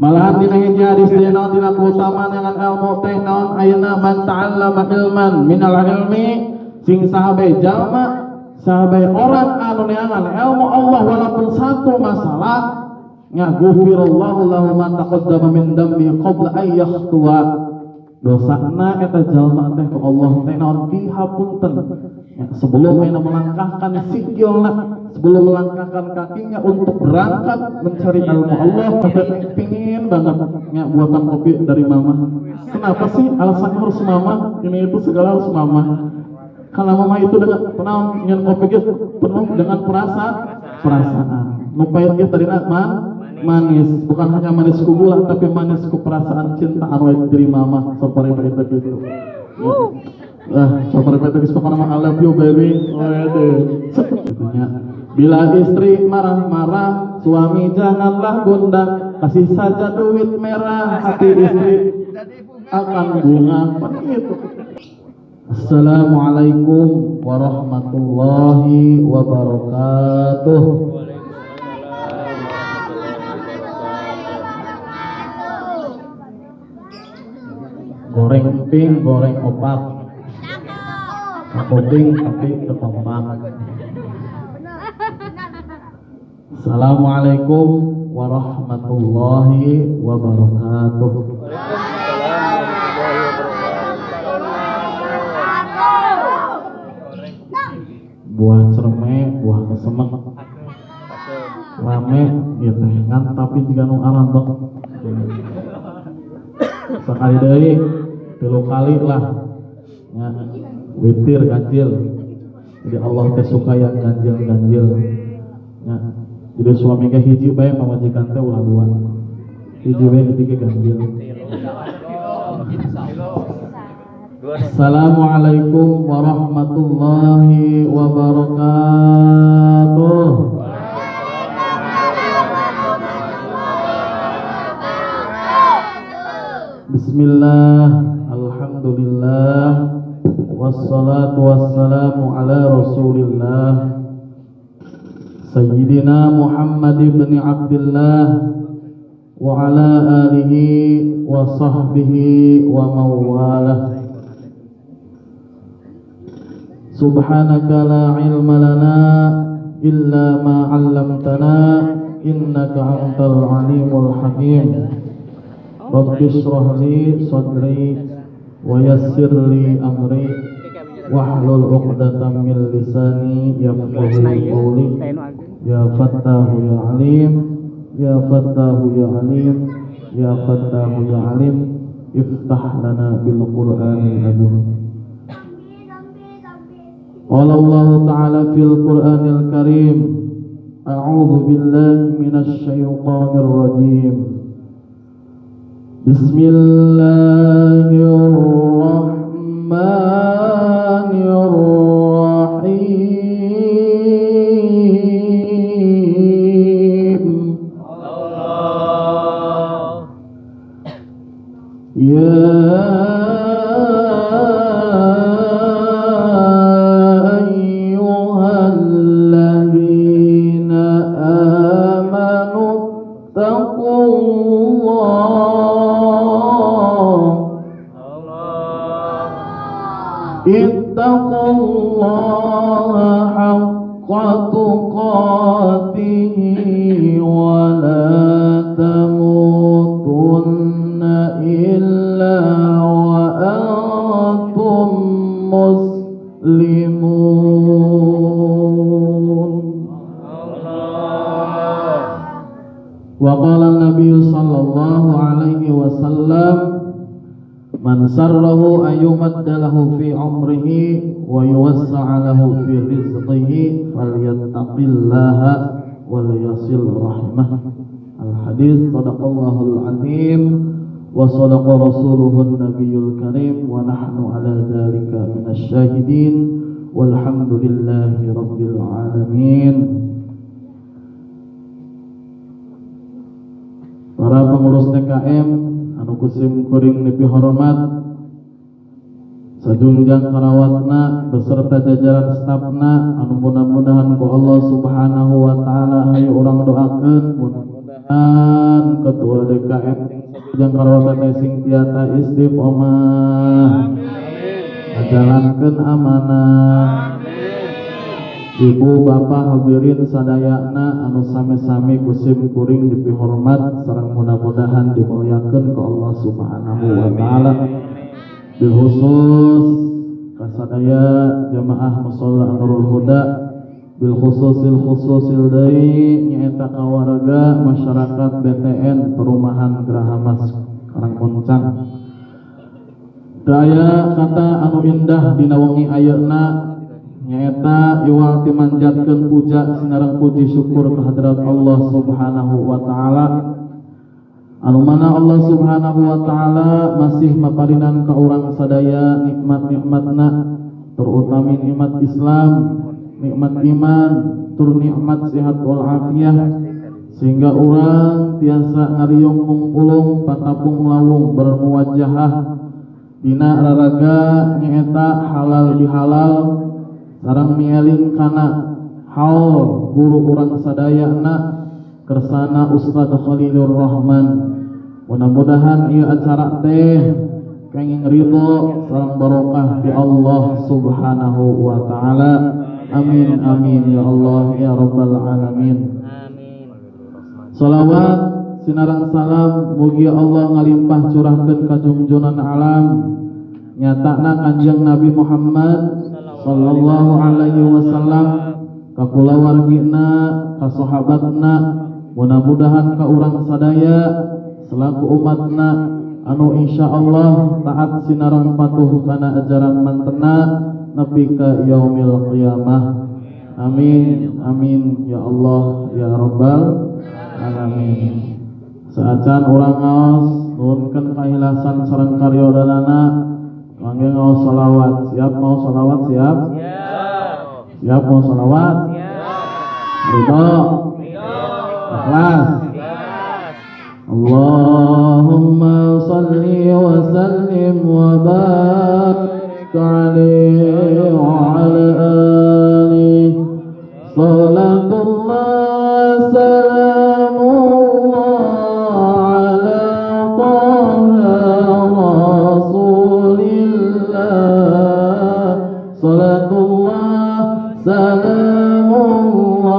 Malahan dina hiji hadis dina dina keutamaan dengan ilmu teh naon ayeuna man ta'allama ilman minal ilmi sing sahabe jalma sahabe orang anu neangan ilmu Allah walaupun satu masalah nya ghufirallahu lahu ma taqaddama min dambi qabla an yakhtuwa dosana eta jalma teh ku Allah teh naon dihapunten ya, sebelum ayeuna melangkahkan sikilna sebelum melangkahkan kakinya untuk berangkat mencari ilmu Allah pingin banget ya buatan kopi dari mama. Kenapa sih alasannya harus mama? Ini itu segala harus mama. Karena mama itu dengan penaon nyen kopi gitu penuh dengan perasaan. Nu pahit ge tadi manis, bukan hanya manis ku gula tapi manis ku perasaan cinta anu dari mama saperti gitu. Saperti geus pokona I love you baby. Sepertinya bila istri marah-marah, suami janganlah gundah, kasih saja duit merah, hati istri akan bunga. Begitu. Assalamualaikum warahmatullahi wabarakatuh. Goreng emping, goreng opak, kapoding tapi ketompak. Assalamualaikum warahmatullahi wabarakatuh. Buah cermek, buah kesemek, rame, gitu kan? Tapi jika nu arambek, sekali deui, 3 kali lah, ya, witir ganjil. Jadi Allah kesuka yang ganjil. Ya. Jadi suami ke hiji bae pamajikan teh ulah 2. Hiji bae ketiga ganjil. Assalamualaikum warahmatullahi wabarakatuh. Bismillah, alhamdulillah, wassalatu wassalamu ala rasulillah Sayyidina Muhammad ibn Abdullah wa ala alihi wa sahbihi wa mawalah. Subhanaka la ilma lana illa ma 'allamtana innaka antal alimul hakim. Rabbi shrah li sadri wa yassir li amri wahlul 'uqdatam min lisani yafqahu qawli. Ya Fattahu ya Alim, ya Fattahu ya Alim, ya Fattahu ya Alim, iftah lana bil Qur'anil azim. Qala Allah Ta'ala fil Qur'anil Karim, a'udzu billahi minasy syaithanir rajim. Bismillahirrahmanirrahim. Ya ayyuhalladzina amanu ittaqullaha haqqa tuqatih wa la tamutunna illa wa antum muslimun. Wa qala an-nabiy sallallahu alaihi wasallam, man sarrahu ayyumadda lahu fi umrihi wa yuwassa'a lahu fi rizqihi falyattaqillaha wal yasil rahmah. Al-hadis sadaqallahul azim wa sadaqa rasuluhun nabiyul karim wa nahnu ala dzalika minasy syahidin walhamdulillahi rabbil alamin. Para pengurus TKM anu kusim kuring nepi hormat, sajungjang karawatna beserta jajaran stafna anu mudah-mudahan ku Allah Subhanahu wa taala hayu urang doakeun dan ketua DKM yang karawatan sing tiasa istiqomah ngajalankeun amanah. Ibu bapak hadirin sadayana anu sami-sami kusim kuring dipihormat sareng mudah-mudahan dimuliakeun ku Allah Subhanahu wa taala. Bil khusus kasadaya jamaah musalla Nurul Huda, bil khususil deui nyaeta kawarga masyarakat BTN Perumahan Geraha Mas Karangkoncang. Daya kata anu indah dina wengi ayeuna nyaeta iwal dimanjatkeun puja sinareng puji syukur kehadrat Allah Subhanahu wa taala anu mana Allah Subhanahu wa taala masih maparinan ka urang sadaya nikmat-nikmatna terutami nikmat Islam, nikmat iman, tur nikmat sehat wal afiyah sehingga urang tiasa ngariung mungkulung patapung lawung bermuwajahah dina raraga nyaeta halal bihalal sareng mielin kana haul guru urang sadayana kersana Ustaz Khalilur Rahman. Mudah-mudahan ieu acara teh kenging ridho sareng barokah di Allah Subhanahu wa taala. Amin amin ya Allah ya rabbal alamin. Amin. Shalawat sinareng salam mugi Allah ngalimpah curahkeun ka junjunan alam nyatana Kanjeng Nabi Muhammad sallallahu alaihi wasallam ka kulawargina ka sahabatna mudah-mudahan ka urang sadaya selaku umatna anu insyaallah taat sinareng patuh kana ajaran mantena nepi ka yaumil qiyamah. Amin amin ya Allah ya rabbal alamin. Saacan urang ngaos nuhunkeun kahilasan sareng karyodanana mangga ngaos salawat. Siap mau salawat? Siap? Siap mau salawat? Ridho? Ikhlas? Allahumma salli wa sallim wa barik alaihi wa ala alihi salatullah salamullah ala taha rasulillah salatullah salamullah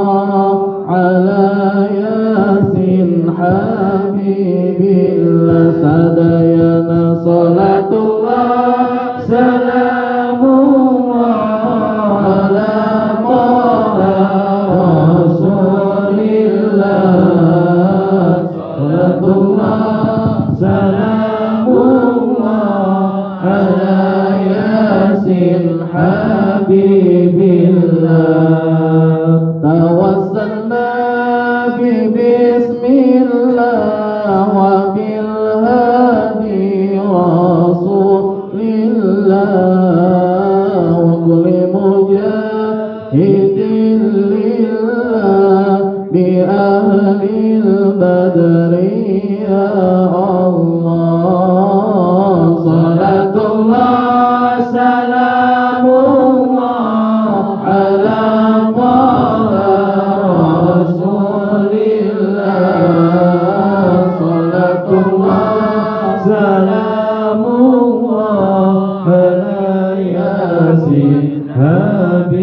ala yasin habibillah sadayana salatullah salamullah ala taha rasulillah salatullah salamullah ala yasin habibillah tawassalna bismillah wa bil hadi rasulillah wa kulli mujahidin lillah bi ahlil badri ya Allah salatullah salamullah ala taha rasulillah salatullah salamullah ala yasin habibillah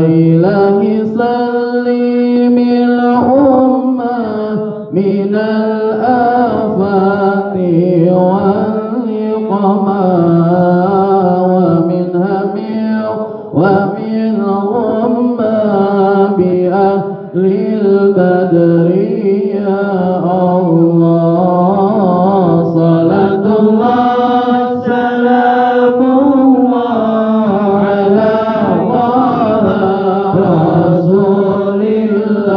ilahi sallimil ummah minal afati wal niqamah wa min hamil wa min ghamma bi ahlil badri ya Allah salatullah salamullah ala taha rasulillah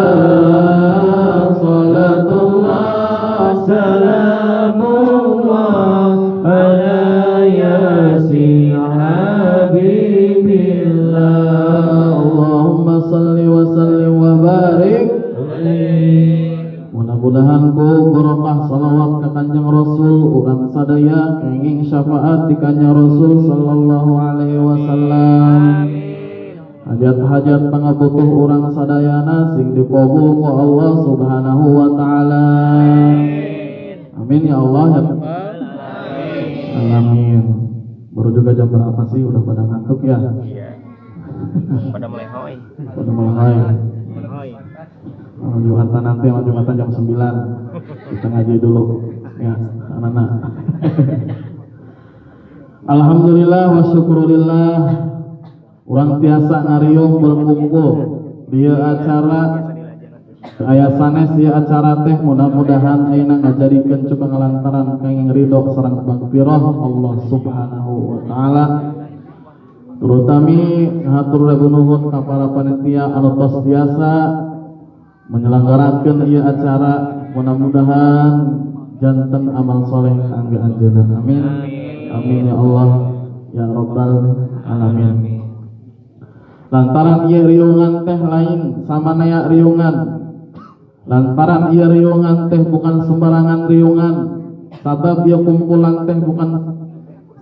salatullah salamullah ala yasin habibillah Allahumma salli wa sallim wa barik. Mudah-mudahan ku barokah salawat ka Kanjeng Rasul urang sadaya kenging syafaat di Kanjeng Rasul sallallahu alaihi wasallam. hajat-hajat pangabutuh urang sadayana sing dikabul ku Allah Subhanahu wa taala. Amin ya Allah ya Rabbal alamin. Baru juga jam berapa sih? Udah pada ngantuk ya? Iya. Pada melehoi. Pada melehoi. Jumatan nanti sama Jumatan jam 9. Kita ngaji dulu ya anak-anak. Alhamdulillah wa syukurillah. Urang tiasa ngariung berkumpul di acara aya sanes ieu acara teh mudah-mudahan ayeuna ngajadikeun coba ngalantaran kanging ridho sareng magfirah Allah Subhanahu wa taala. Terutami hatur nuhun ka para panitia anu tos biasa menyelenggarakeun ieu acara, mudah-mudahan janten amal soleh kangge anjeunna. Amin. Amin ya Allah ya Rabbal alamin. Lantaran ieu riungan teh lain samanaya riungan. Lantaran ieu riungan teh bukan sembarangan riungan. Sabab ieu kumpulan teh bukan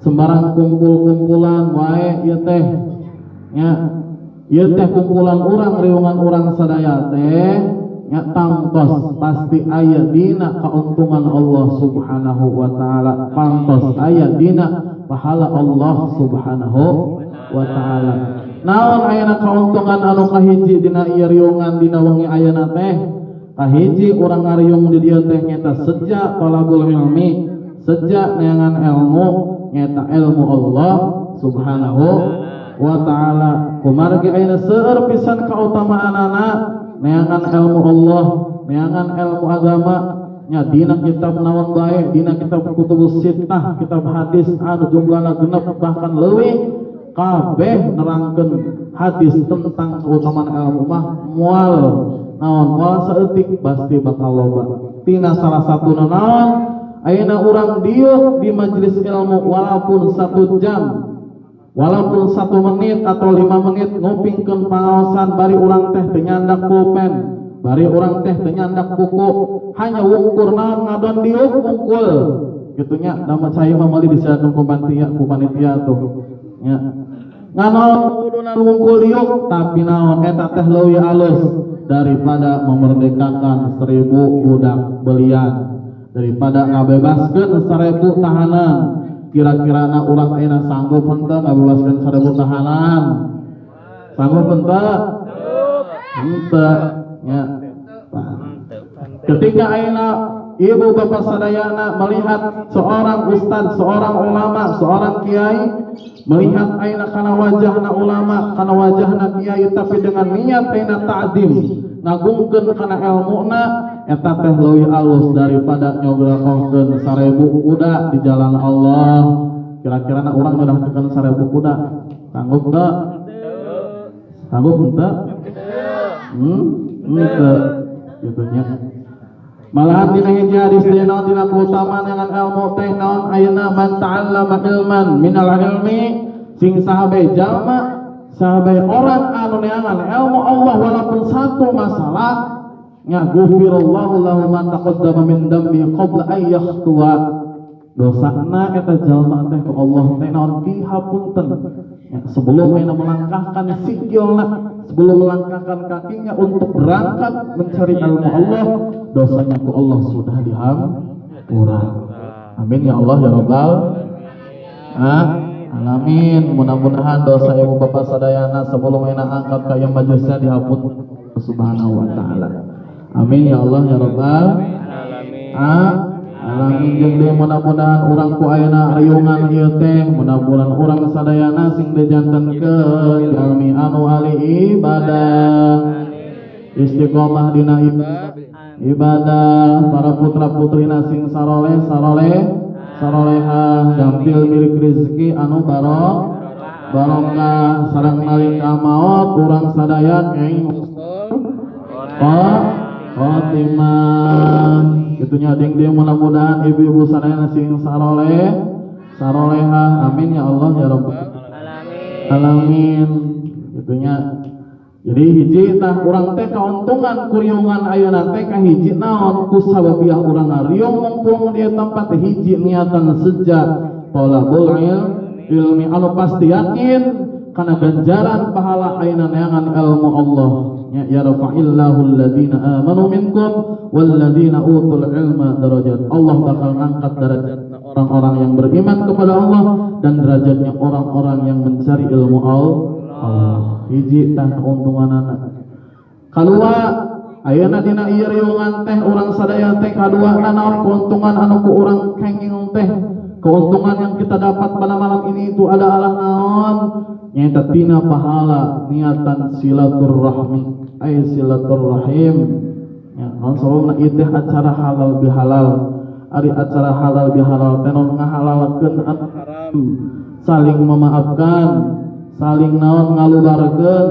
sembarang kumpul-kumpulan wae ieu teh. Nya ieu teh kumpulan urang riungan urang sadaya teh nya tangtos pasti aya dina kauntungan Allah Subhanahu wa taala. Pantos aya dina pahala Allah Subhanahu wa taala. Naon ayana kauntungan anu kahiji dina ieu riungan dina wengi ayeuna teh? Kahiji urang ngariung di dieu teh nyata sejak talabul ilmi, sejak neangan ilmu nyata ilmu Allah Subhanahu wa taala. Kumargi ayeuna seueur pisan kautamaanana neangan ilmu Allah, neangan ilmu agama nya dina kitab naon bae, dina kitab kutubus sittah, kitab hadis anu jumlahna genep bahkan leuwih kabeh nerangkeun hadis tentang keutamaan ilmu mah moal naon moal saeutik pasti bakal loba. Tina salah satuna naon ayeuna urang dieu di majelis ilmu walaupun 1 jam, walaupun 1 menit atau 5 menit ngupingkeun pangaosan bari urang teh teu nyandak pulpen, bari urang teh teu nyandak buku, hanya wungkur naon ngadon dieu wungkul kitu nya. Da mah cai mah meuli disiakeun ku panitia tuh nya nganaon kudunan wungkul dieu tapi naon eta teh leuwih alus daripada memerdekakan 1000 budak belian, daripada ngabebaskeun 1000 tahanan. Kira-kirana urang ayeuna sanggup henteu ngabebaskeun 1000 tahanan? Sanggup henteu? Henteu nya. Ketika ayeuna ibu bapak sadayana melihat seorang ustaz, seorang ulama, seorang kiai, melihat ayeuna kana wajahna ulama, kana wajahna kiai tapi dengan niat ayeuna ta'zim, ngagungkeun kana ilmuna, eta teh leuwih alus daripada nyoglokohkeun 1000 kuda di jalan Allah. Kira-kirana urang ngedahkeun 1000 kuda sanggup teu? Sanggup henteu? Henteu kitu nya. Malahan dina hiji hadis dina keutamaan dengan ilmu teh naon ayeuna man ta'allama ilman minal ilmi sing sahabe jalma sahabe orang anu neangan ilmu Allah walaupun 1 masalah nya ghufirallahu lahu ma taqaddama min dambi qabla ay yakhtuwa. Dosana eta jalma teh ku Allah teh naon dihapunten ya, sebelum ayeuna melangkahkan sikilna, sebelum melangkahkan kakinya untuk berangkat mencari ilmu Allah, dosanya ku Allah sudah dihampura. Amin ya Allah ya Rabbal alamin. Mudah-mudahan dosa ibu bapak sadayana sebelum ayeuna angkat ka ieu majelisna dihapun Subhanahu wa taala. Amin ya Allah ya Rabbal alamin. Jeung deui mudah-mudahan urang ku ayeuna riungan ieu teh, mudah-mudahan urang sadayana sing dijantenkeun jalmi anu ahli ibadah, istiqomah dina ibadah, para putra-putrina sing sarolehah, gampil milik rezeki anu barokah sareng nalika maot urang sadaya kenging khotimah kitunya ding dia. Mudah-mudahan ibu-ibu sadayana sing sarolehah amin ya Allah ya Rabbal alamin kitunya. Jadi hiji tah urang teh kauntungan kuriungan ayeuna teh kahiji naon ku sababiah urang ngariung mumpung di tempat hiji niatan sejak talabul ilmi anu pasti yakin kana ganjaran pahala ayeuna neangan ilmu Allah nya yarfa'illahu alladziina aamanu minkum walladziina utul ilma darajat. Allah bakal ngangkat derajatna orang-orang yang beriman kepada Allah dan derajatnya orang-orang yang mencari ilmu Allah. Hiji tah keuntunganana. Kadua ayeuna dina ieu riungan teh urang sadaya teh kadua naon keuntungan anu ku urang kenging teh. Keuntungan yang kita dapat pada malam ini itu adalah naon? Nyaita tina pahala niatan silaturahmi ay silaturahim. Ya, naon sababna ieu teh acara halal bihalal. Ari acara halal bihalal teh naon ngahalalkeun anu haram. Saling memaafkan, saling naon ngalubarkeun,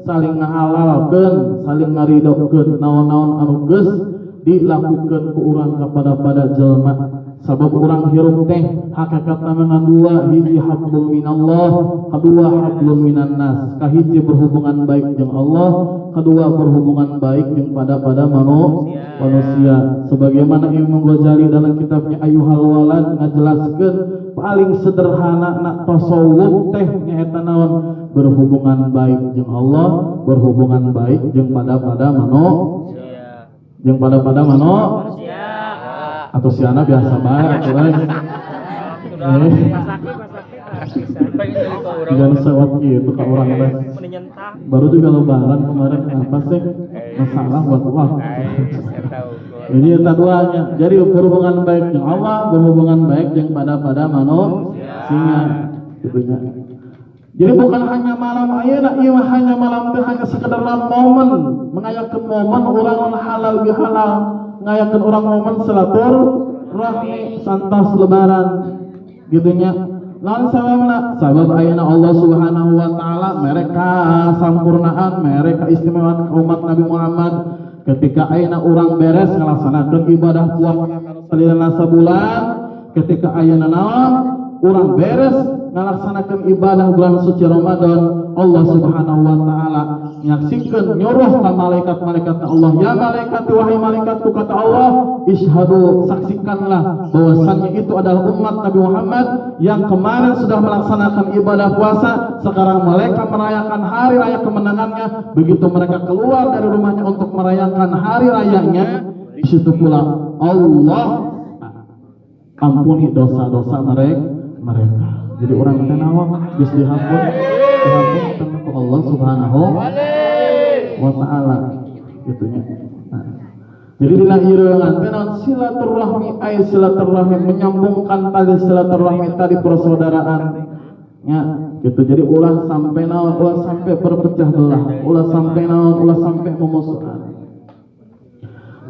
saling ngahalalkeun, saling ngaridokeun naon-naon anu geus dilakukeun ku urang kepada jelema. Sabab urang hirup teh hakikatna mangan dua, hiji hablum minallah, kedua hablum minan nas. Kahiji berhubungan baik jeung Allah, kedua berhubungan baik jeung pada manusia. Sebagaimana Imam Ghazali dalam kitabnya Ayyuhal Walad ngajelaskeun paling sederhana na tasawuf teh nyaeta naon? Berhubungan baik jeung Allah, berhubungan baik jeung pada manusia. Jeung pada manusia. Atau si anak biasa banget kan jangan sewat gitu ke orang lain. Baru juga lebaran kemarin apa sih masalah buat Allah. Jadi itu duanya. Jadi berhubungan baik dengan Allah, berhubungan baik dengan pada manusia gitunya. Jadi bukan hanya malam ayeuna ieu hanya malam teh hanya sekedar momen mengayakeun momen urang halal bihalal, ngayakeun urang momen silaturahmi santas lebaran gitunya. Lawan sababna sabab ayeuna Allah Subhanahu wa taala mereka sampurnaan mereka istimewaan umat Nabi Muhammad ketika ayeuna urang beres ngalaksanakeun ibadah puasa salilana sabulan, ketika ayeuna naon urang beres ngalaksanakeun ibadah bulan suci Ramadan, Allah Subhanahu wa taala nyaksikeun nyuruh ka malaikat-malaikatna Allah, ya malaikat wahai malaikatku kata Allah, ishadu saksikanlah bahwasannya itu adalah umat Nabi Muhammad yang kemarin sudah melaksanakan ibadah puasa, sekarang mereka merayakan hari raya kemenangannya. Begitu mereka keluar dari rumahnya untuk merayakan hari rayanya, di situ pula Allah ampuni dosa-dosa mereka. Jadi orang teh naon geus dihapus ke Allah Subhanahu wa taala gitunya. Nah, jadi dina ireungan teh naon silaturahmi ay silaturahmi menyambungkan tali silaturahmi tadi persaudaraan nya gitu. Jadi ulah sampai naon ulah sampai berpecah belah, ulah sampai naon ulah sampai memusuhan.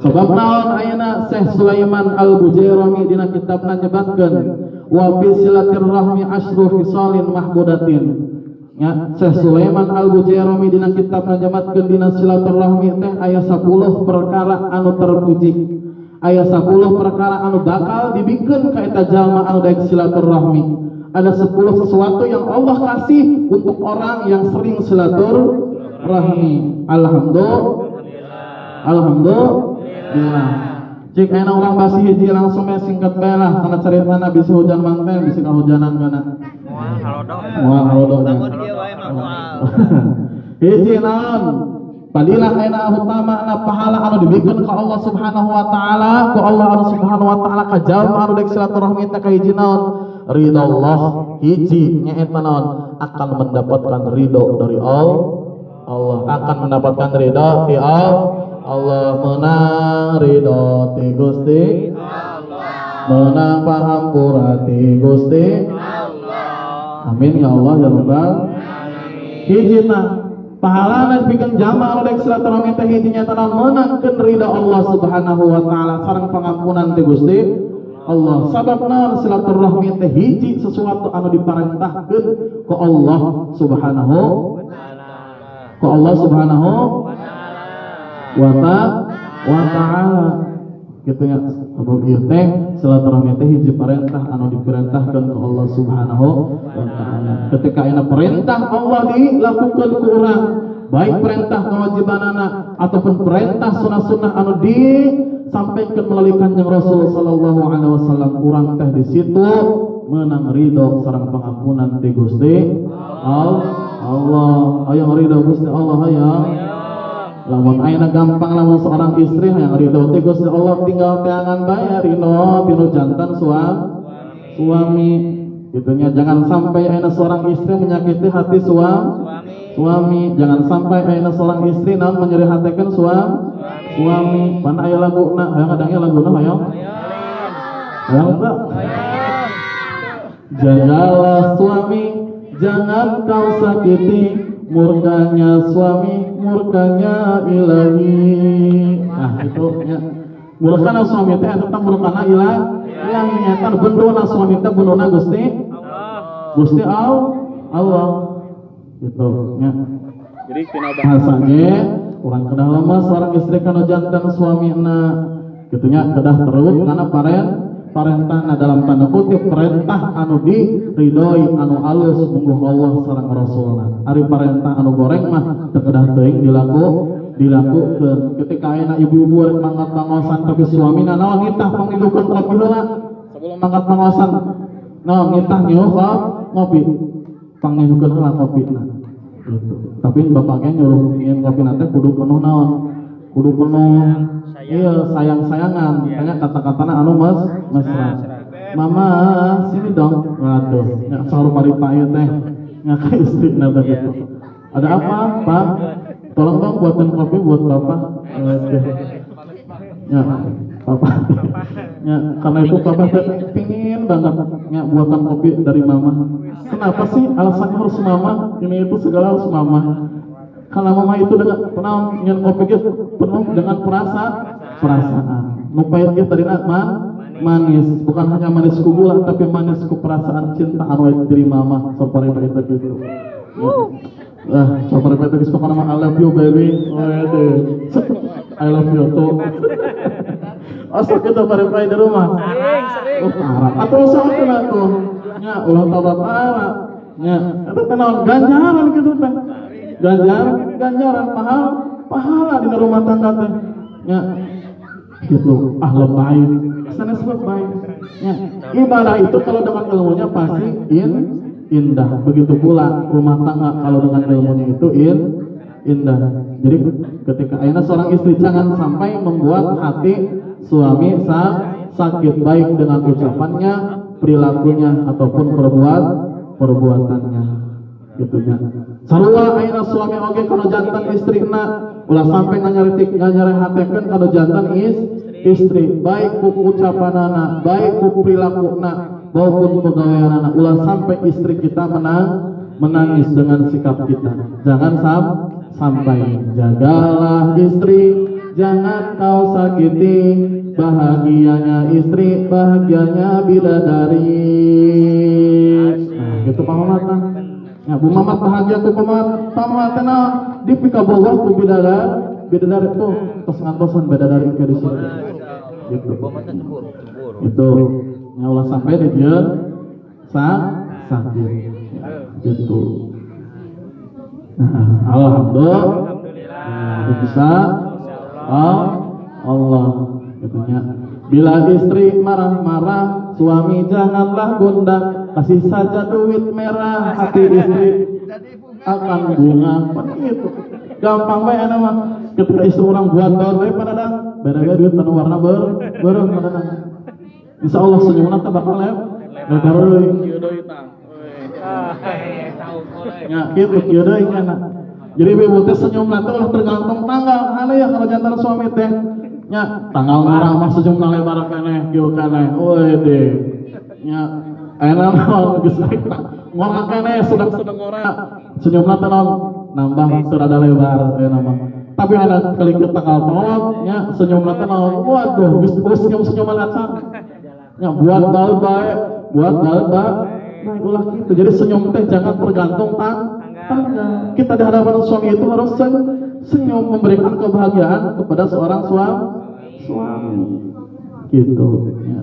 Sebab naon ayeuna Syekh Sulaiman Al-Bujairami dina kitabna nyebatkeun wa bi silaturahmi asyru khisalin mahmudatin. Ya, Syekh Sulaiman Al-Bujairami dina kitabna nyebatkeun dina silaturahmi teh aya 10 perkara anu terpuji. Aya 10 perkara anu bakal dibikeun ka eta jalma anu daek silaturahmi. Ada 10 sesuatu yang Allah kasih untuk orang yang sering silaturahmi. Alhamdulillah. Cik enak orang basi hiji langsung singkat bae lah karena caritana bisa hujan manten bisa kahujanan kana. Moal halodong. Hiji naon? Padilah ayeuna utama na pahala anu dibikeun ka Allah Subhanahu wa taala, ku Allah anu Subhanahu wa taala ka jalma anu daek silaturahmi teh ka hiji naon? Ridha Allah. Hiji nyaeta naon? Akan mendapatkan ridho dari Allah, akan mendapatkan ridho di Allah, menang ridho ti Gusti Allah, menang pahampura ti Gusti Allah. Amin ya Allah ya Rabbal alamin. Hijina pahalana pikeun jalma anu daek silaturahmi teh hijinya teh menangkeun ridho Allah Subhanahu wa taala sareng pangampunan ti Gusti Allah. Sabab naon silaturahmi teh hiji sesuatu anu diparentahkeun ku Allah Subhanahu wa taala. Ku Allah Subhanahu wa ta'ala gitu ya. Sebab ieu teh silaturahmi teh hiji perintah anu diperintahkeun ku Allah Subhanahu wa taala. Ketika aya perintah Allah dilakukeun ku urang, baik perintah kewajibanana ataupun perintah sunah-sunah anu disampaikan melalui Kanjeng Rasul sallallahu alaihi wasallam, urang teh di situ menang ridho sareng pangampunan ti Gusti Allah. Allah hayang ridho Gusti Allah hayang lamun ayeuna gampang lamun seorang istri hayang ridho teh Gusti Allah tinggal teangan bayar rino tinu jantan suami gitunya. Jangan sampai ayeuna seorang istri menyakiti hati suami, jangan sampai ayeuna seorang istri naon menyerihatekeun suami. Pan aya laguna hayang adangnya laguna hayang tak jagalah suami, jangan kau sakiti, murkanya suami, murkanya ilahi. Nah itu ya. Murkana suami teh tetap murkana ilahi nyata bendona suami teh bendona Gusti Allah gitu ya. Jadi kena bahasa ge urang kedah lama seorang istri kana jantan suamina gitunya kedah terus karena parentahna dalam tanda kutip perintah anu diridhoi anu alus mungguh Allah sareng Rasulna. Ari parentah anu goreng mah teu kedah teuing dilakukeun. Ketika ayeuna ibu-ibu rek mangkat pangosan tapi suamina naon ngitah pangilukeun kopi heula sebelum mangkat pangosan naon ngitah nyuh ngopi pangilukeun heula kopina gitu. Tapi bapaknya nyuruh ngieun kopina teh kudu penuh naon kudu penuh iya sayang-sayangan makanya kata-katana anu mesra. Mama sini dong. Waduh nya sarumari pae teh nya ka istrina begitu. Ada apa Pak? Tolong dong buatin kopi buat Bapak. Ya Papa ya karena itu Papa pingin banget ya buatan kopi dari Mama. Kenapa sih alasannya harus Mama? Ini itu segala harus Mama. Karena Mama itu dengan penuh nyen kopi gitu penuh dengan perasaan. Nu pahit ge tadi manis, bukan hanya manis ku gula tapi manis ku perasaan cinta anu dari Mama sapari pahit gitu. Sapari pahit geus pokona mah I love you baby. I love you too. Asal kita pahit di rumah. Sering. Parah. Atau saatna tuh. Nya ulah tobat parah. Nya eta teh naon ganjaran gitu teh. Ganjaran pahala di rumah tangga teh nya gitu ahlul baik sanes baik nya ibadah itu kalau dengan ilmunya pasti indah begitu pula rumah tangga kalau dengan ilmunya itu indah. Jadi ketika ayeuna seorang istri jangan sampai membuat hati suami sakit baik dengan ucapannya, perilakunya ataupun perbuatannya gitunya. Sarua ayeuna suami oge kana jantan istrina ulah sampai nganyarehatekeun kana jantan istri baik ku ucapanana, baik ku perilakunana maupun pegawaianana. Ulah sampai istri kita menangis dengan sikap kita. Jangan sampai. Jagalah istri, jangan kau sakiti, bahagianya istri, bahagianya bidadari. Nah, gitu pamamatan. Ya, Bu Mamat bahagia tuh pamatan dipika bawah ku bidadari itu tos ngantosan bidadari ke di sini. Gitu. Itu nya ulah sampai di dia sakit. Gitu. Nah, alhamdulillah. Nah, bisa Allah gitunya. Bila istri marah-marah, suami janganlah gundah. Kasih saja duit merah, hati istri akan bunga. Begitu. Gampang bae anu mah. Ketika istri orang buat bae pada beda duit anu warna beureum pada. Insyaallah senyumna teh bakal lebar euy. Kieu deui tah. Ya, kieu deui kana. Jadi ibu teh senyumna teh ulah tergantung tanggal. Hale ya kalau jantan suami teh. Nya tanggal murah mah senyumna lebar keneh, kieu keneh. Wede. Nya ayeuna mah geus ngora keneh sedang ngora. Senyumna teh nambah serada lebar ayeuna mah. Tapi ada kali ke tanggal tolong nya senyumna teh waduh geus senyum-senyuman acan. Ya buat baik ulah gitu. Jadi senyum teh jangan tergantung tanggal. Kita di hadapan suami itu harus senyum memberikan kebahagiaan kepada seorang suami. Gitu ya.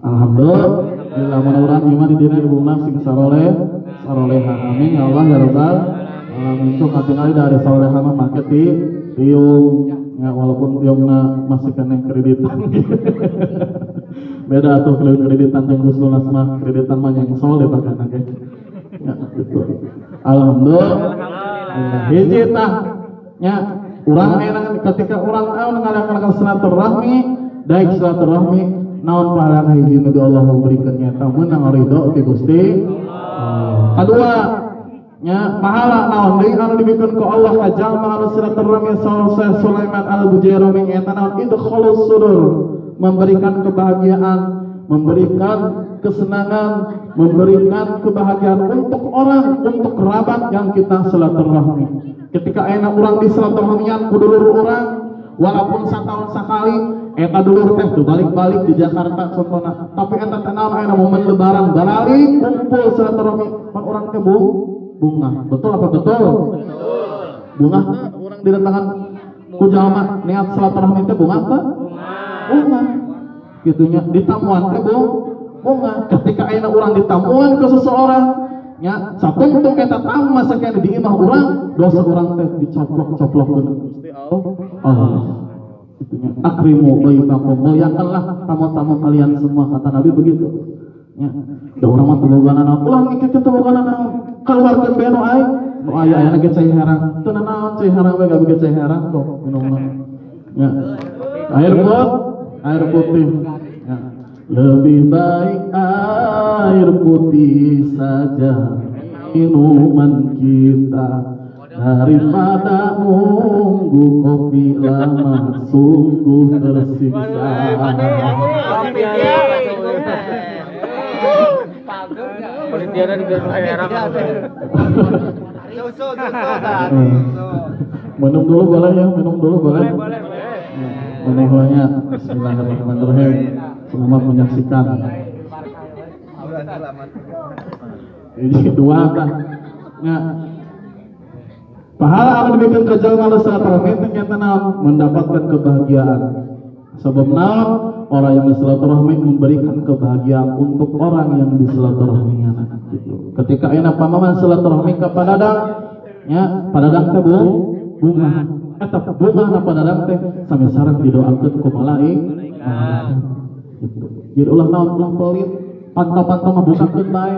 Alhamdulillah bila mudah-mudahan iman di diri ibu sing saroleha amin ya Allah ya rabbal alamin. Itu katingali dari saroleha mah make tiung ya walaupun tiungna masih kena kreditan. Beda atuh kreditan jeung Gus Lunas mah kreditan mah yang soleh pakana ge. Ya, gitu. Alhamdulillah. Hiji tah nya urang aya ketika urang ngalakonan silaturahmi, daek silaturahmi naon pahala hiji nu Allah memberikan nyata meunang ridho ti Gusti. Kadua nya pahala naon deui anu dibikeun ku Allah ka jalma anu silaturahmi Syekh Sulaiman Al-Bujairami eta naon idkhalus surur, memberikan kebahagiaan, memberikan kesenangan, memberikan kebahagiaan untuk orang, untuk kerabat yang kita silaturahmi. Ketika enak orang di silaturahmian ku dulur orang, walaupun satahun sakali, eta dulur teh tuh balik-balik di Jakarta contohna, tapi eta teh naon aya momen lebaran balik kumpul silaturahmi, pan urang teh bunga. Betul apa betul? Bunga orang didatangan ku jalma niat silaturahmi teh bunga apa? Bunga. Gitunya ditamuan teh bunga. Ketika ayeuna urang ditamuan ke seseorang nya sapuntung eta tamu masakeun di imah urang, dosa urang teh dicoplok-coplokkeun Gusti Allah. Gitunya akrimu bainakum, muliakanlah tamu-tamu kalian semua, kata Nabi begitu. Ya, da urang mah teboganana, ulah mikir ke teboganana, keluarkeun bae nu aya. Nu aya aya ge cai herang. Teu naon cai herang we gabege cai herang kok minumna. Ya. Air putih. Ya. Lebih baik air putih saja minuman kita daripada nunggu kopi lama sungguh tersiksa. Minum dulu boleh ya, minum dulu boleh. Menehnya Bismillahirrahmanirrahim. Selamat menyaksikan. Ini dua kan. Nah, pahala akan diberikan ke jalma silaturahmi ternyata mendapatkan kebahagiaan. Sebab orang yang silaturahmi memberikan kebahagiaan untuk orang yang disilaturahminya. Gitu. Ketika enak pamaman silaturahmi ke padadang, ya padadang teh bunga. Eta bunga na padadang teh sami sareng didoakeun ku malaikat. Gitu. Jadi ulah naon ulah pelit, pantau-pantau mah bukakeun bae.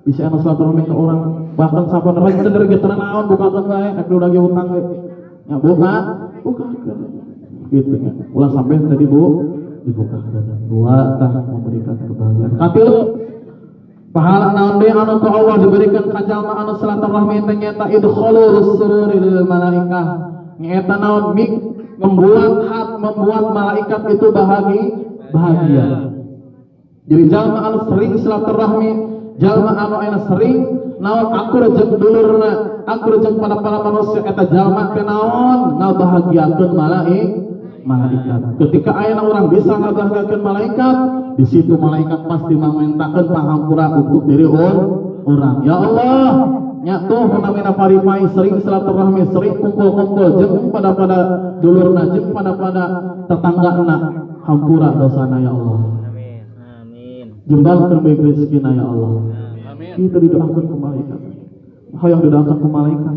Bisa anu silaturahmi ke orang, bahkan sapan rek cenderung ge naon bukakeun bae, ek udah ge utang we. Ya bukakeun. Gitu ya. Ulah sampai tadi dibuka dua tah memberikan kebahagiaan. Katilu pahala naon deui anu ku Allah diberikan ka jalma anu silaturahmi teh nyata idkhalus sururi lil malaikah. Nyata naon membuat malaikat itu bahagia. Jadi jalma anu sering silaturahmi, jalma anu aya sering naon akur jeung dulurna, akur jeung para manusia eta jalma teh naon ngabahagiakeun malaikat. Ketika ayeuna urang bisa ngabahagiakeun malaikat, di situ malaikat pasti mangmentakeun pangampura untuk diri urang. Ya Allah, nya tuh namina paripai sering silaturahmi, sering kumpul-kumpul jeung pada dulurna, jeung pada tetanggana hampura dosana ya Allah. Amin. Jembalkeun baik rezekina ya Allah. Amin. Kita didoakeun ku malaikat. Hayang didoakeun ku malaikat.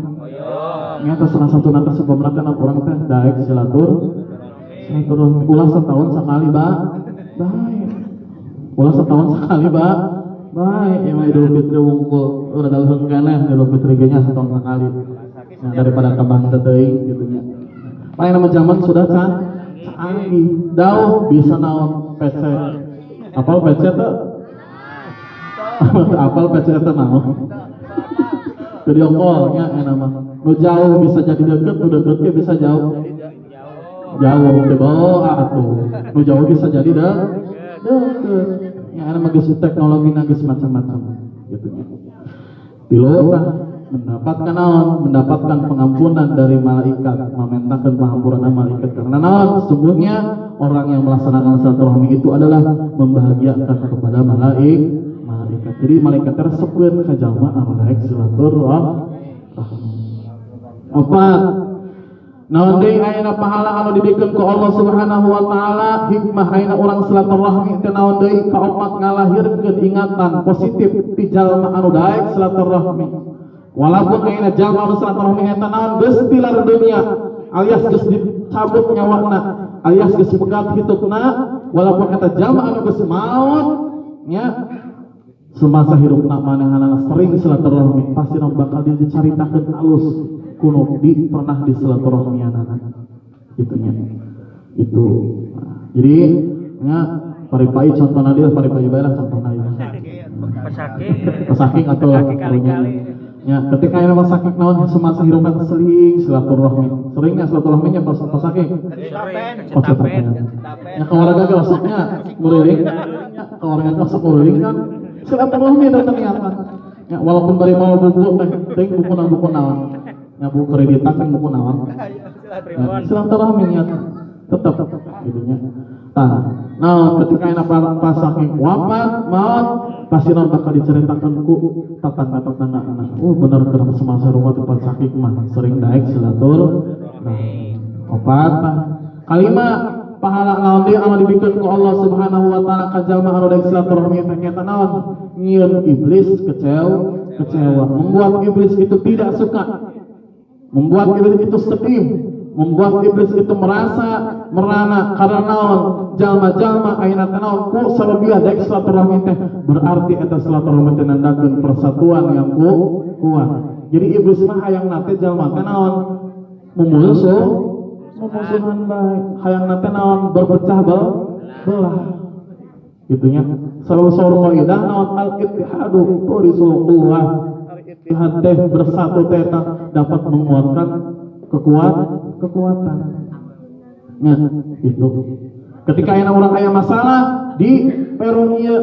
Nyata salah satu nata sebab melakukan orang teh daek silaturahmi ulah setahun sekali baik. Ulah setahun sekali baik. Yang Idul Fitri wungkul udah dalem keneh Idul Fitri ge nya setahun sekali. Nah, daripada tambah teuing gitu nya. Paling nama zaman sudah canggih. Dauh bisa naon PC. Apal PC teh? Apal PC teh naon? Video call nya nama. Nu jauh bisa jadi deket, nu deket ge bisa jauh. Jauh teh bae atuh. Nu jauh bisa jadi deket. Ya ana mah geus teknologi geus macam-macam gitu nya. Tileuh mendapatkan naon? Mendapatkan pengampunan dari malaikat, memintakan pengampunan malaikat karena naon? Sesungguhnya orang yang melaksanakan silaturahmi itu adalah membahagiakan kepada malaikat. Jadi malaikat tersebut ka jalma anu daek silaturahmi. Opat naon deui ayeuna pahala anu dibikeun ku Allah Subhanahu wa taala, hikmah ayeuna urang silaturahmi teh naon deui kaopat ngalahirkeun ingatan positif ti jalma anu daek silaturahmi. Walaupun ayeuna jalma anu silaturahmi eta naon geus tilar dunia alias geus dicabut nyawana alias geus pegat hitupna, walaupun eta jalma anu geus maot nya semasa hidupna manehna sering silaturahmi pasti bakal dicaritakeun alus kuno pernah di silaturahmianana gitu nya. Itu. Jadi nya paripai contohna dia paripai bae lah contohna ieu. Pesakit atau kali-kali. Ya, ketika yang sakit naon semasa hidupna sering silaturahmi. Seringnya silaturahminya pas sakit. Ya keluarga ge osoknya ngeuring. Keluarga ge osok ngeuring kan silaturahmi eta ternyata. Ya walaupun bari mau buku teh buku naon. Ya buku kreditan teh buku naon. Silaturahmi nya tetap gitu nya. Nah, ketika enak pas saking wafat, maut, pasti non bakal diceritakan ku tetangga-tetangga anak. Benar dalam semasa rumah tempat saking mah sering daek silatur. Nah, opat kalima pahala naon deui anu dibikeun ku Allah Subhanahu wa taala ka jalma anu daek silaturahmi teh nyaeta naon? Nyieun iblis kecewa, membuat iblis itu tidak suka. Membuat iblis itu sedih. Membuat iblis itu merana karena naon jalma-jalma ayeuna teh naon ku sababiah daek silaturahmi teh berarti eta silaturahmi teh nandakeun persatuan yang kuat. Jadi iblis mah hayangna teh jalma teh naon mumusuhan bae, hayangna teh naon berpecah belah. Gitu nya. Selalu kaidah naon al-ittihadu turisul quwwah. Ittihad teh bersatu teh dapat menguatkan kekuatan. Ya, itu. Ketika orang aya masalah di peron ieu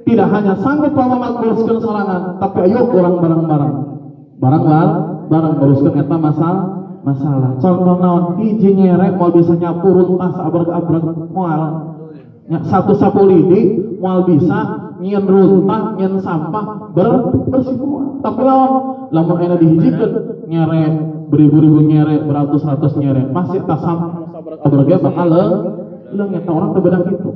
tidak hanya sanggup pamamakluskeun sorangan, tapi ayo orang bareng beruskeun eta masalah. Contoh naon hiji nyerek moal bisa nyapurun tas abrag-abrag moal. Nya satu sapu lidi moal bisa nyieun runtah, nyieun sampah bersih moal. Tapi lamun aya dihijikeun nyerek beribu-ribu nyerek, beratus-ratus nyerek, masih tak sama abrage bakal leung eta orang teu bedak gitu.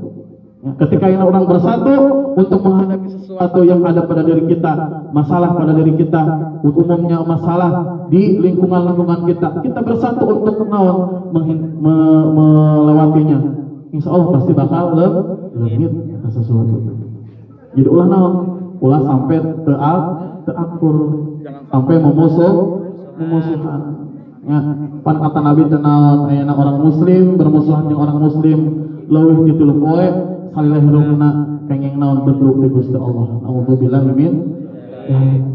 Ya, ketika ini orang bersatu untuk menghadapi sesuatu yang ada pada diri kita, masalah pada diri kita, umumnya masalah di lingkungan kita bersatu untuk melewatinya. Insya Allah pasti bakal leungit sesuatu. Jadi ulah sampai terakur, sampai memusuhan. Ya, pan kata Nabi tenawan ayana orang muslim bermusuhan dengan orang muslim leuwih di 3 poe salilah hirupna kenging naon bentuk ti Gusti Allah. Auzubillahi min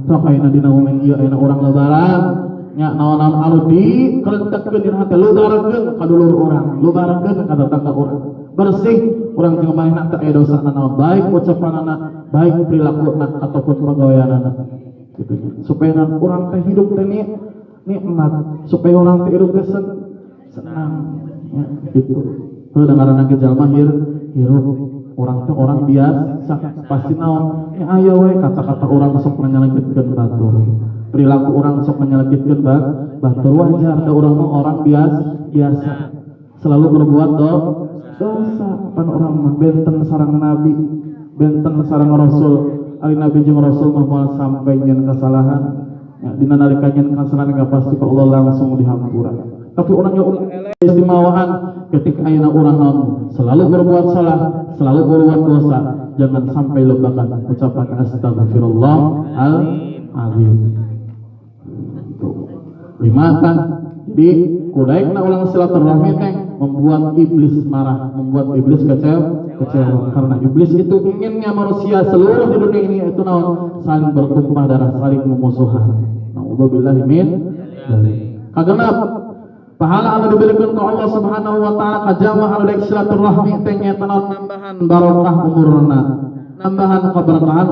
sok ayeuna dina momen ieu ayeuna urang lebaran nya naon-naon anu dikerentekkeun dina hate lubarekeun ka dulur urang, lubarekeun ka tetangga urang. Bersih urang jeung manehna teu aya dosana naon, baik ucapanana, baik perilakunana ataupun pagaweanana. Gitu. Supaya urang teh hidup teh nikmat, supaya orang teh hidup teh senang. Ya, gitu. Heuh dengaranna ge jalma hirup orang teh orang biasa pasti naon ya aya we kata-kata orang sok menyalakitkeun batur, perilaku orang sok menyalakitkeun batur, wajar da urang mah orang biasa selalu berbuat dosa. Pan orang mah benten sareng nabi, benten sareng rasul, ari nabi jeung rasul mah moal sampai nyeun kesalahan ya dina nalika nyeun kesalahan enggak pasti ka Allah langsung dihampura. Tapi orang yang istimewaan ketika ayeuna urang naon selalu berbuat salah, selalu berbuat dosa, jangan sampai lupakan ucapan astagfirullah al-azim. Limatan. Jadi kudaikna ulang silaturahmi teh membuat iblis marah, membuat iblis kecewa karena iblis itu inginnya manusia seluruh di dunia ini itu naon saling bertumpah darah, saling memusuhan. Nauzubillahi min dzalik. Kagenap pahala anu diberikan ke Allah Subhanahu wa taala ka jalma anu daek silaturahmi teh nyaeta nambahan barokah umurna, nambahan keberkahan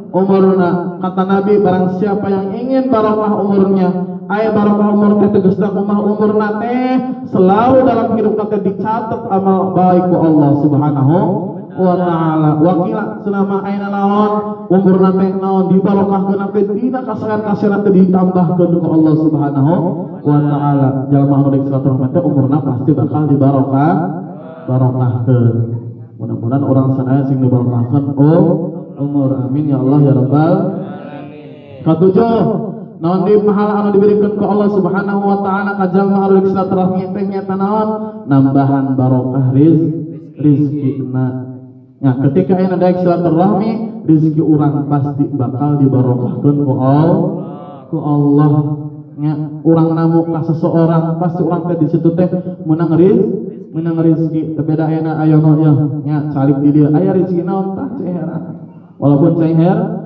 umurna. Kata Nabi, barang siapa yang ingin barokah umurnya, aya barokah umur teh tegasna kumaha umurna teh selalu dalam hidup teh dicatat amal baik ku Allah Subhanahu wa taala. Wakila selama ayeuna lawan umurna teh naon dibarokahkeun teh dina kasayan-kasayan teh ditambahkeun ku Allah Subhanahu wa taala. Jalma anu daek silaturahmi teh umurna pasti bakal barokahkeun. Mudah-mudahan orang sadaya sing dibarokahkeun umur, amin ya Allah ya rabbal alamin. Katujuh naon di pahala anu diberikan ku Allah Subhanahu wa taala ka jalma anu daek silaturahmi teh nyaeta naon nambahan barokah rizqina. Ya, ketika ayeuna daek silaturahmi, rezeki urang pasti bakal dibarokahkeun ku Allah. Ya, urang namu ka seseorang pasti urang teh di situ teh menang rezeki. Teu beda ayeuna ayeuna nya calik di dieu aya rezeki naon tah cai heran. Walaupun cai heran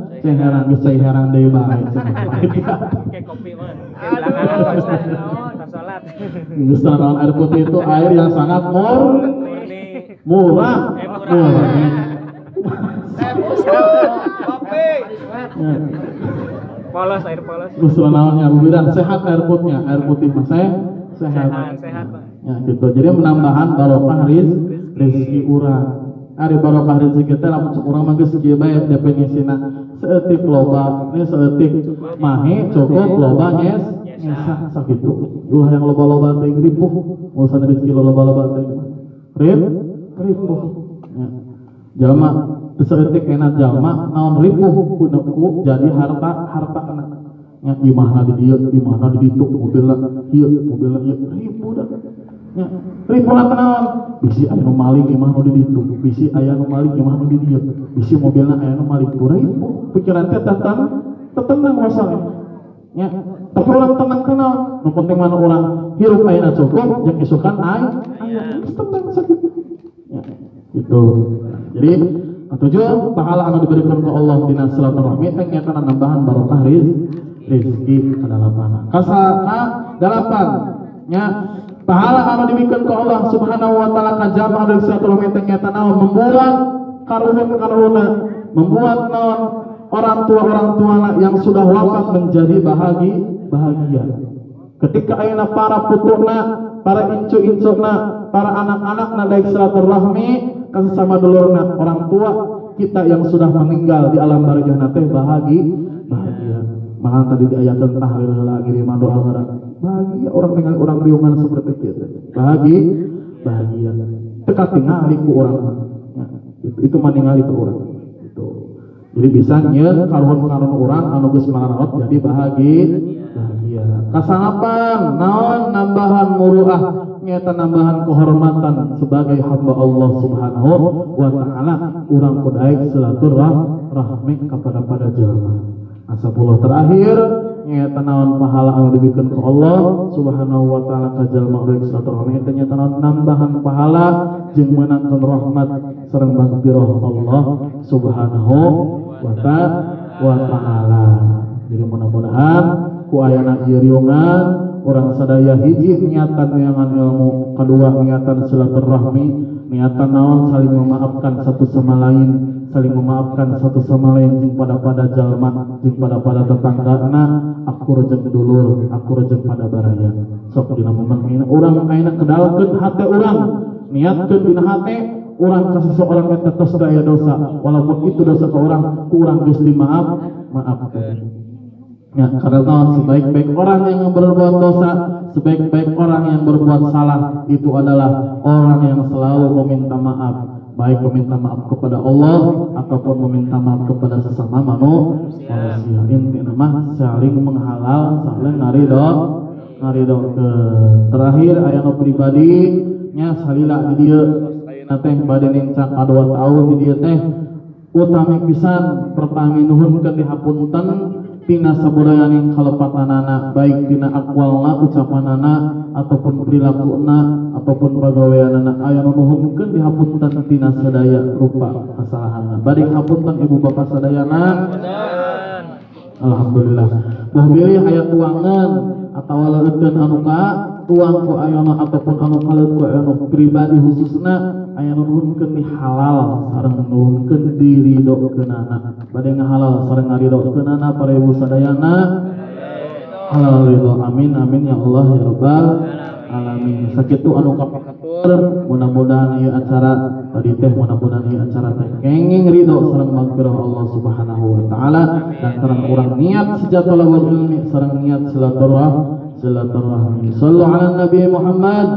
geus cai heran deui bae. Kayak kopi mah. Belakangan Pak Ustaz. Tas salat. Geus naon air putih itu air yang sangat murah. Kopi. Polos, air polos. Terus naonnya bubiran sehat air putih mah sehat. Sehat, Pak. Ya gitu. Jadi menambahan barokah rezeki urang. Ari barokah rezeki teh lamun urang mah geus kieu bae definisina saeutik loba, ini saeutik mahe cukup loba nyesa sakitu. Ulah yang loba-loba teh ripuh, urusan rezeki loba-loba teh. Ripuh. Ya. Jalma teu saeutik enak jalma naon ripuh kudu jadi hartana. Ya imahna di dieu, imahna di ditu, mobilna ieu ripuh dah. Ya, ripuh naon? Bisi aya nu maling imah nu di ditu, bisi aya nu maling imah nu di dieu, bisi mobilna aya nu maling ripuh. Pikiran teh tenang masalah. Ya, tapi orang tenang kenal. Nu penting mana orang hirup ayeuna cukup jeung isukan aya tenang sakit. Ya, itu. Jadi tujuh pahala anu diberikan ke Allah dina silaturahmi teh nyata nambahan barokah rezeki kadalapan. Dalapan nya pahala anu diberikan ke Allah Subhanahu wa taala ka jamaah dari silaturahmi teh nyata naon membuat karuhun membuat naon orang tua yang sudah wafat menjadi bahagia. Ketika ayeuna para puturna, para incu-incuna, para anak-anakna daek silaturahmi ka sesama dulurna, orang tua kita yang sudah meninggal di alam barzah teh bahagia. Maka tadi diayakeun tahlil heula ngiriman doa heula. Bahagia orang ningali orang riungan seperti kieu. Bahagia. Teu katingali ku urang mah. Itu mah ningali ku urang. Gitu. Jadi bisa nyieun karuhun-karuhun urang anu geus mangaraot jadi bahagia. Kasangapang naon nambahan muruah nyata nambahan kehormatan sebagai hamba Allah Subhanahu wa taala urang kudaek silaturahmi kepada jalma. Asapullah terakhir nyata naon pahala anu dibikeun ku Allah Subhanahu wa taala ka jalma urang silaturahmi teh nyata naon nambahan pahala jeung meunangkeun rahmat sareng magfirah Allah Subhanahu wa taala. Jadi mudah-mudahan ku ayana ieu riungan urang sadaya hiji niatan neangan ilmu, kedua niatan silaturahmi, niatan naon saling memaafkan satu sama lain, jeung pada jalma, jeung pada tetanggana, akur jeung dulur, akur jeung pada baraya. Sok dina momen urang ayeuna kedalkeun hate urang, niatkeun dina hate urang ka seseorang eta tos aya dosa, walaupun itu dosa ka urang, ku urang geus dimaafkeun. Ya, karena sebaik-baik orang yang berbuat dosa, sebaik-baik orang yang berbuat salah itu adalah orang yang selalu meminta maaf, baik meminta maaf kepada Allah ataupun meminta maaf kepada sesama manusia. Intinya mah saling menghalal, saling ngaridho ke terakhir aya pribadi nya salila di dieu teh bade nincak 2 tahun di dieu teh utami pisan pertami nuhunkeun dihapunten tina saburayaning kalepatanana, baik tina akwalna ucapanana ataupun perilakuna ataupun pagaweanana aya nu nuhunkeun dihapunten tina sadaya rupa kasalahanna. Bade hapunten ibu bapak sadayana. Alhamdulillah. Moh bilih aya tuangan atawa leukeun anu ka tuang ku ayeuna ataupun anu kaleut ku anu pribadi khususna aya nu nuhunkeun halal sareng nuhunkeun diridokeunana. Bade ngahalal sareng ngaridokeunana para ibu sadayana. Halal ridho. Amin ya Allah ya rabbal alamin. Sakitu anu kapakatur mudah-mudahan ieu acara tadi teh mudah-mudahan ieu acara teh kenging ridho sareng magfirah Allah Subhanahu wa taala dan sareng urang niat sejatala wal ilmi sareng niat silaturahmi. Sallu ala Nabi Muhammad